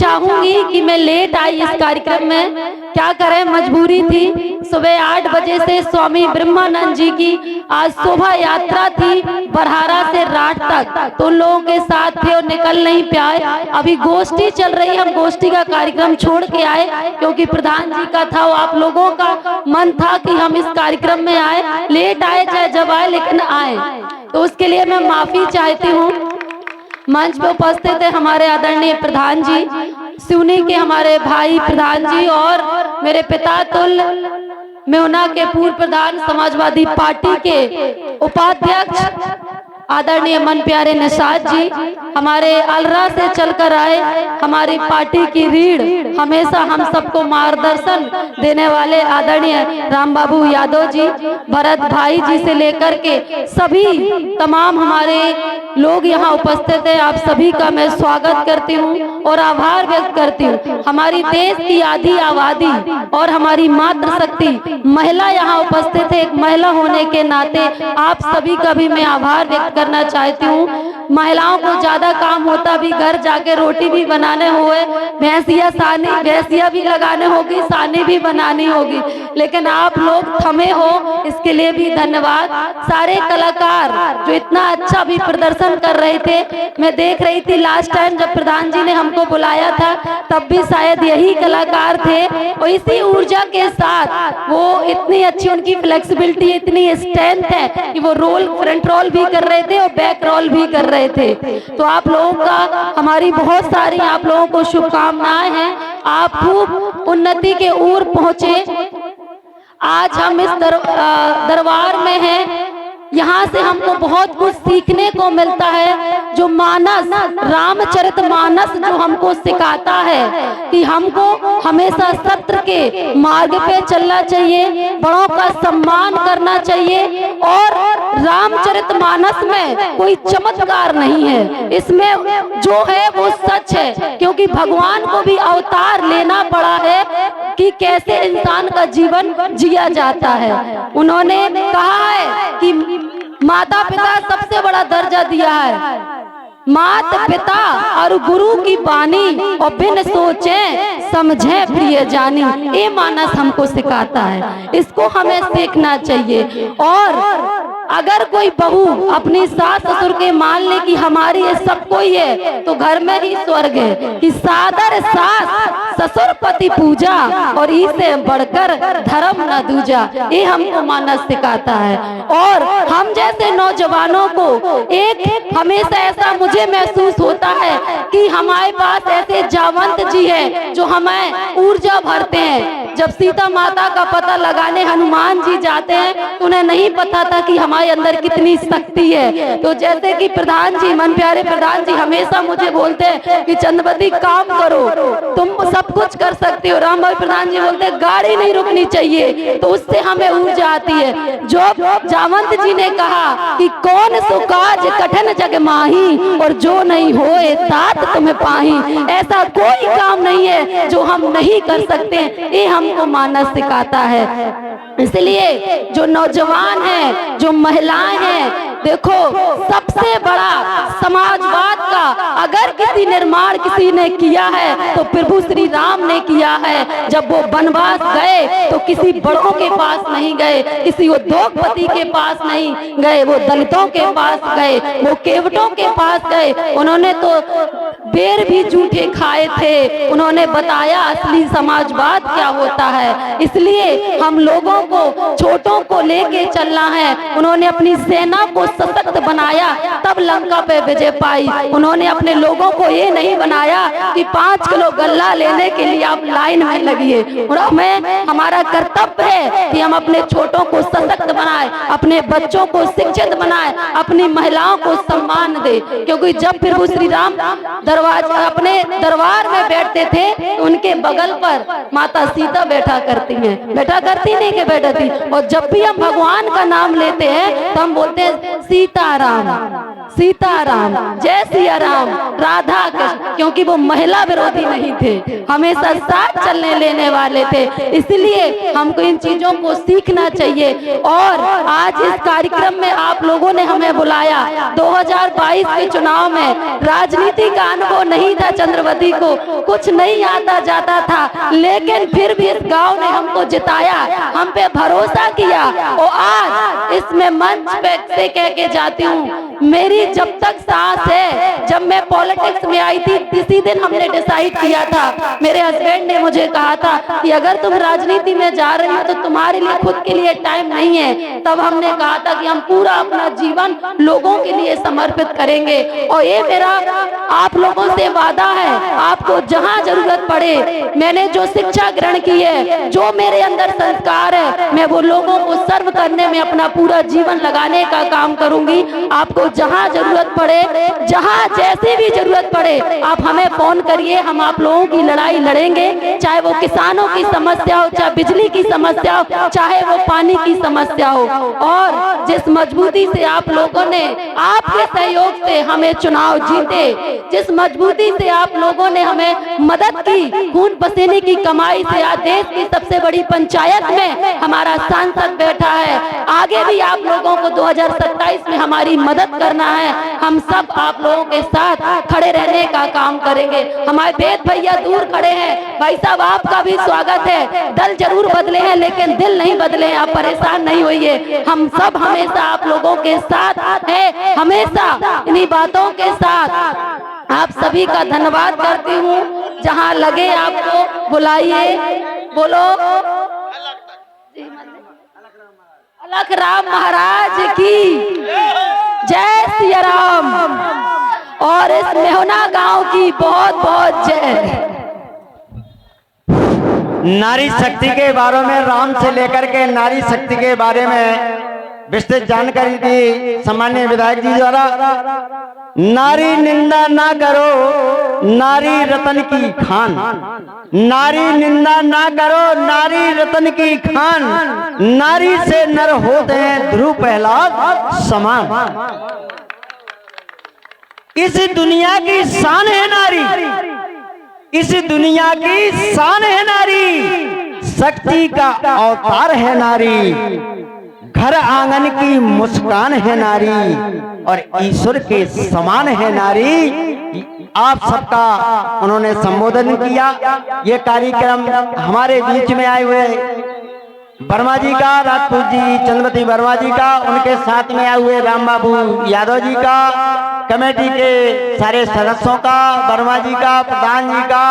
चाहूंगी कि मैं लेट आई इस कार्यक्रम में, क्या करें मजबूरी थी। सुबह 8 बजे से स्वामी ब्रह्मानंद जी की आज शोभा यात्रा थी बरहारा से राट तक, तो उन लोगों के साथ थे और निकल नहीं पाए। अभी गोष्ठी चल रही, हम गोष्ठी का कार्यक्रम छोड़ के आए क्योंकि प्रधान जी का था, वो आप लोगों का मन था कि हम इस कार्यक्रम में आए, लेट आए चाहे जब आए लेकिन आए, तो उसके लिए मैं माफी चाहती हूँ। मंच पे उपस्थित है हमारे आदरणीय प्रधान जी, सिवनी के हमारे भाई प्रधान जी और मेरे पिता तुल मेहुना के पूर्व प्रधान समाजवादी पार्टी के उपाध्यक्ष आदरणीय मन प्यारे निषाद जी, हमारे अलरा से चलकर आए, हमारी पार्टी की रीढ़, हमेशा हम सबको मार्गदर्शन देने वाले आदरणीय राम बाबू यादव जी, भरत भाई जी से लेकर के सभी तमाम हमारे लोग यहाँ उपस्थित हैं। आप सभी का मैं स्वागत करती हूँ और आभार व्यक्त करती हूँ। हमारी देश की आधी आबादी और हमारी मातृशक्ति महिला यहाँ उपस्थित है, एक महिला होने के नाते आप सभी का भी मैं आभार व्यक्त करना चाहती हूँ। महिलाओं को ज्यादा काम होता भी, घर जाके रोटी भी बनाने हुए, भैंसिया भी लगाने होगी, सानी भी बनानी होगी, लेकिन आप लोग थमे हो, इसके लिए भी धन्यवाद। सारे कलाकार जो इतना अच्छा भी प्रदर्शन कर रहे थे, मैं देख रही थी लास्ट टाइम जब प्रधान जी ने हमको बुलाया था तब भी शायद यही कलाकार थे, और इसी ऊर्जा के साथ वो इतनी अच्छी उनकी फ्लेक्सिबिलिटी, इतनी स्ट्रेंथ है कि वो रोल फ्रंट रोल भी कर रहे थे और बैक रोल भी कर रहे थे। तो आप लोगों का, हमारी बहुत सारी आप लोगों को शुभकामनाएं हैं, आप खूब उन्नति के ओर पहुंचे। आज हम इस दरबार में हैं, यहाँ से हमको बहुत कुछ सीखने को मिलता है। जो मानस, रामचरितमानस जो हमको सिखाता है कि हमको हमेशा सत्य के मार्ग पे चलना चाहिए, बड़ों का सम्मान करना चाहिए, और रामचरितमानस में कोई चमत्कार नहीं है, इसमें जो है वो सच है, क्योंकि भगवान को भी अवतार लेना पड़ा है कि कैसे इंसान का जीवन जिया जाता है। उन्होंने कहा है कि माता पिता सबसे बड़ा दर्जा दिया है, मात पिता और गुरु की बानी, और बिन सोचे समझे प्रिय जानी, ये मानस हमको सिखाता है, इसको हमें सीखना चाहिए। और अगर कोई बहू अपनी सास ससुर के मान ले कि हमारी ये सब कोई है, तो घर में ही स्वर्ग है कि सादर सास ससुर पति पूजा, और इससे बढ़कर धर्म न दूजा, ये हमको मानस सिखाता है। और हम जैसे नौजवानों को एक हमेशा ऐसा मुझे महसूस होता है कि हमारे पास ऐसे जावंत जी हैं जो हमें ऊर्जा भरते हैं। जब सीता माता का पता लगाने हनुमान जी जाते हैं तो उन्हें नहीं पता था कि हमारे अंदर कितनी शक्ति है। तो जैसे कि प्रधान जी, मन प्यारे प्रधान जी हमेशा मुझे बोलते हैं कि चंद्रवती काम करो, तुम सब कुछ कर सकते हो। राम भाई प्रधान जी बोलते हैं गाड़ी नहीं रुकनी चाहिए, तो उससे हमें ऊर्जा आती है। जो जावंत जी ने कहा कि कौन सुकाज कठिन जग माही, और जो नहीं होए तात तुम्हें पाही, ऐसा कोई काम नहीं है जो हम नहीं कर सकते, ये हमको मानस सिखाता है। इसलिए जो नौजवान हैं, जो महिलाएं हैं, देखो सबसे बड़ा समाजवाद का अगर किसी निर्माण किसी ने किया है तो प्रभु श्री राम ने किया है। जब वो वनवास गए तो किसी बड़ों के पास नहीं गए, किसी उद्योगपति के पास नहीं गए, वो दलितों के पास गए, वो केवटों के पास गए। उन्होंने तो बेर भी झूठे खाए थे, उन्होंने बताया असली समाजवाद क्या होता है। इसलिए हम लोगों को, छोटों को लेके चलना है। उन्होंने अपनी सेना को सशक्त बनाया, तब लंका पे विजय पाई। उन्होंने अपने लोगों को ये नहीं बनाया कि 5 किलो गल्ला लेने के लिए आप लाइन में लगिए। और हमें, हमारा कर्तव्य है कि हम अपने छोटों को सशक्त बनाए, अपने बच्चों को शिक्षित बनाए, अपनी महिलाओं को सम्मान दे। क्योंकि जब प्रभु श्री राम अपने दरबार में बैठते थे तो उनके बगल पर माता सीता बैठा करती हैं, बैठा करती नहीं कि बैठा थी। और जब भी हम भगवान का नाम लेते हैं तो हम बोलते हैं सीताराम, सीताराम, जय सिया राम, राधा कृष्ण, क्योंकि वो महिला विरोधी नहीं थे, हमेशा साथ चलने लेने वाले थे। इसलिए हमको इन चीजों को सीखना चाहिए। और आज इस कार्यक्रम में आप लोगों ने हमें बुलाया। 2022 के चुनाव में राजनीति का अनुभव नहीं था, चंद्रवती को कुछ नहीं आता जाता था, लेकिन फिर भी इस गांव ने हमको जिताया, हम पे भरोसा किया। और आज इसमें मंच पे से कह के जाती हूँ, मेरी जब तक सांस है, जब मैं पॉलिटिक्स में आई थी इसी दिन हमने डिसाइड किया था, मेरे हस्बैंड ने मुझे कहा था कि अगर तुम राजनीति में जा रही हो तो तुम्हारे लिए खुद के लिए टाइम नहीं है। तब हमने कहा था कि हम पूरा अपना जीवन लोगों के लिए समर्पित करेंगे। और ये मेरा आप लोगों से वादा है, आपको जहां जरूरत पड़े, मैंने जो शिक्षा ग्रहण की है, जो मेरे अंदर संस्कार है, मैं वो लोगों को सर्व करने में अपना पूरा जीवन लगाने का काम करूंगी। आपको जहां जरूरत पड़े, जहां जैसे भी जरूरत पड़े, आप हमें फोन करिए, हम आप लोगों की लड़ाई लड़ेंगे। चाहे वो किसानों की समस्या हो, चाहे बिजली की समस्या हो, चाहे वो पानी की समस्या हो। और जिस मजबूती से आप लोगों ने आपके सहयोग से हमें चुनाव जीते, जिस मजबूती से आप लोगों ने हमें मदद की, खून पसीने की कमाई से आज देश की सबसे बड़ी पंचायत में हमारा सांसद बैठा है। आगे भी आप लोगों को 2027 में हमारी मदद करना है। हम सब आप लोगों के साथ खड़े रहने का काम करेंगे। हमारे वेद भैया दूर खड़े हैं, भाई साहब आपका भी स्वागत है। दल जरूर बदले हैं लेकिन दिल नहीं बदले हैं, आप परेशान नहीं होइए। हम सब हमेशा आप लोगों के साथ है, हमेशा इन्हीं बातों के साथ। आप सभी का धन्यवाद करती हूँ। जहाँ लगे आपको बुलाइए, बोलो अलख राम महाराज की जय सिया राम। और इस मेहुना गांव की बहुत बहुत जय। नारी शक्ति के बारे में, राम से लेकर के नारी शक्ति के बारे में विस्तृत जानकारी दी सम्माननीय विधायक जी द्वारा। नारी निंदा ना करो, नारी रतन की खान। नारी निंदा ना करो, नारी रतन की खान। नारी से नर होते हैं ध्रुव प्रहलाद समान। इस दुनिया की शान है नारी, इस दुनिया की शान है नारी। शक्ति का अवतार है नारी, घर आंगन की मुस्कान है नारी, और ईश्वर के समान है नारी। आप सबका उन्होंने संबोधन किया। ये कार्यक्रम हमारे बीच में आए हुए वर्मा जी का, राजपूत जी चंद्रवती वर्मा जी का, उनके साथ में आए हुए राम बाबू यादव जी का, कमेटी के सारे सदस्यों का, वर्मा जी का, प्रधान जी का,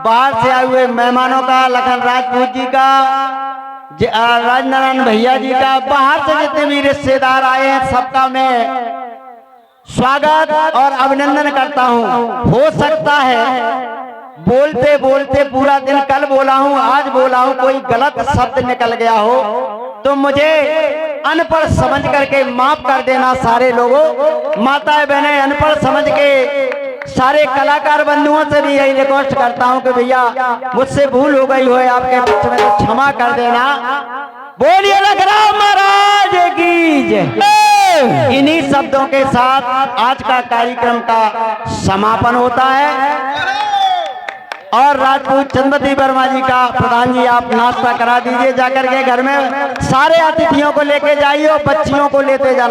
बाहर से आए हुए मेहमानों का, लखन राजपूत जी का, राजनारायण भैया जी का, बाहर से जितने भी रिश्तेदार आए हैं सबका मैं स्वागत और अभिनंदन करता हूं। हो सकता है बोलते बोलते पूरा दिन, कल बोला हूं आज बोला हूं, कोई गलत शब्द निकल गया हो तो मुझे अनपढ़ समझ करके माफ कर देना सारे लोगों। माताएं बहनें अनपढ़ समझ के सारे कलाकार बंधुओं से भी यही रिक्वेस्ट करता हूं कि भैया मुझसे भूल हो गई हो आपके पक्ष में तो क्षमा कर देना। बोलिए लख राम महाराज की जय। इन्हीं शब्दों के साथ आज का कार्यक्रम का समापन होता है। और राजपूत चंद्रवती वर्मा जी का, प्रधान जी आप नाश्ता करा दीजिए जाकर के घर में, सारे अतिथियों को लेके जाइए और बच्चियों को लेते जाना।